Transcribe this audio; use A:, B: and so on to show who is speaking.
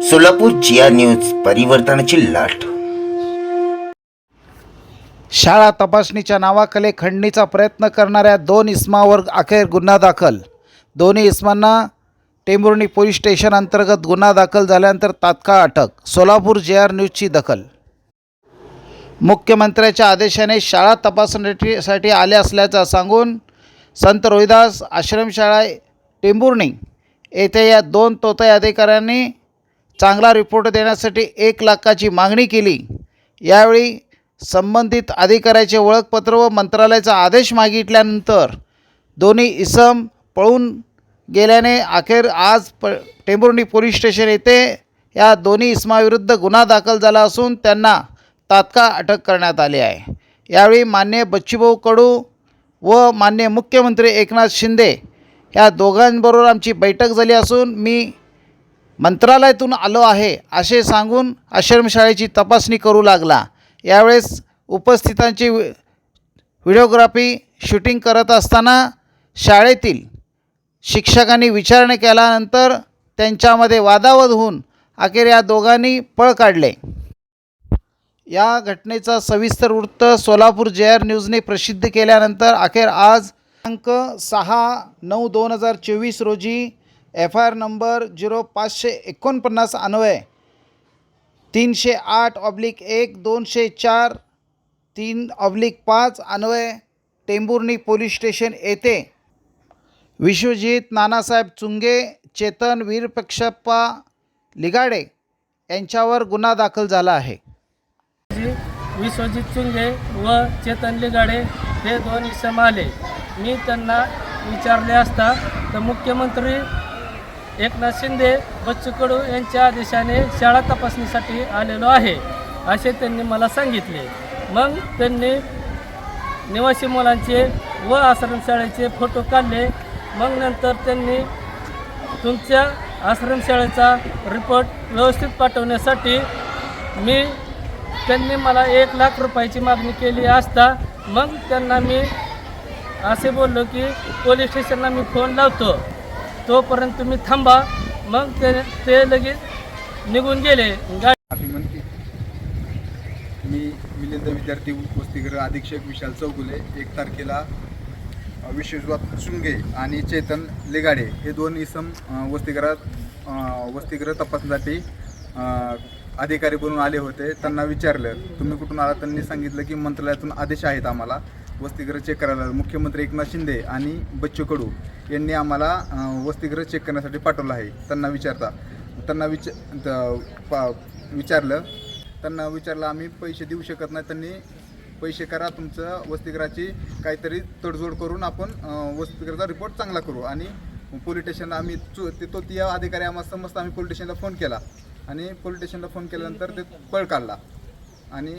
A: सोलापूर जिया news परिवर्तनाची लाट।
B: शाळा तपासणीच्या नावाखाली खंडणीचा प्रयत्न करणाऱ्या 2 इसमावर अखेर गुन्हा दाखल। दोन्ही इसमांना टेंभुर्णी पोलीस स्टेशन अंतर्गत गुन्हा दाखल झाल्यानंतर तात्काळ अटक। सोलापूर JR न्यूजची दखल। मुख्यमंत्र्यांच्या आदेशाने शाळा तपासणीसाठी आले असल्याचं सांगून संत रोहिदास आश्रमशाळा टेंभुर्णी येथे या 2 तोताई अधिकाऱ्यांनी चांगला रिपोर्ट देण्यासाठी 1 लाखाची मागणी केली। यावेळी संबंधित अधिकाऱ्याचे ओळखपत्र व मंत्रालयाचा आदेश मागितल्यानंतर दोन्ही इसम पळून गेल्याने अखेर आज टेंभुर्णी पोलीस स्टेशन येथे या दोन्ही इसमाविरुद्ध गुन्हा दाखल झाला असून त्यांना तात्काळ अटक करण्यात आली आहे। यावेळी माननीय बच्चूभाऊ कडू व माननीय मुख्यमंत्री एकनाथ शिंदे या दोघांबरोबर आमची बैठक झाली असून मी मंत्रालयातून आलो आहे असे सांगून आश्रमशाळेची तपासणी करू लागला। यावेळेस उपस्थितांची व्हिडिओग्राफी शूटिंग करत असताना शाळेतील शिक्षकांनी विचारणा केल्यानंतर त्यांच्यामध्ये वादावाद होऊन अखेर या दोघांनी पळ काढले। या घटनेचा सविस्तर वृत्त सोलापूर JR न्यूजने प्रसिद्ध केल्यानंतर अखेर आज दिनांक 6/9/2024 रोजी FIR नंबर 0549 अन्वये 308/1 204 3/5 अन्वये टेंभुर्णी पोलीस स्टेशन येथे विश्वजित नानासाहेब चुंगे, चेतन वीरपक्षप्पा लिगाडे यांच्यावर गुन्हा दाखल झाला आहे।
C: विश्वजित चुंगे व चेतन लिगाडे हे 2 इसम आले। मी त्यांना विचारले असता तर मुख्यमंत्री एकनाथ शिंदे बच्चू कडू यांच्या आदेशाने शाळा तपासणीसाठी आलेलो आहे असे त्यांनी मला सांगितले। मग त्यांनी निवासी मुलांचे व आश्रमशाळेचे फोटो काढले। मग नंतर त्यांनी तुमच्या आश्रमशाळेचा रिपोर्ट व्यवस्थित पाठवण्यासाठी त्यांनी मला 1 लाख रुपयाची मागणी केली असता मग त्यांना मी असे बोललो की पोलीस स्टेशनला मी फोन लावतो तोपर्यंत तुम्ही थांबा। मग ते लगेच निघून गेले।
D: मी मिलिंद विद्यार्थी वसतिगृह अधीक्षक विशाल चौगुले 1 तारखेला विश्वजित चुंगे आणि चेतन लिगाडे हे 2 इसम वसतिगृह तपासणीसाठी अधिकारी बनून आले होते। त्यांना विचारलं तुम्ही कुठून आला, त्यांनी सांगितलं की मंत्रालयातून आदेश आहेत आम्हाला वसतिगृह चेक करायला। मुख्यमंत्री एकनाथ शिंदे आणि बच्चू कडू यांनी आम्हाला वसतिगृह चेक करण्यासाठी पाठवलं आहे। त्यांना विचारलं आम्ही पैसे देऊ शकत नाही। त्यांनी पैसे करा, तुमचं वसतिगृहाची काहीतरी तडजोड करून आपण वसतिगृहाचा रिपोर्ट चांगला करू। आणि पोलीस स्टेशनला आम्ही तो अधिकारी आम्हाला समजता आम्ही पोलीस स्टेशनला फोन केला आणि पोलीस स्टेशनला फोन केल्यानंतर ते पळ काढला आणि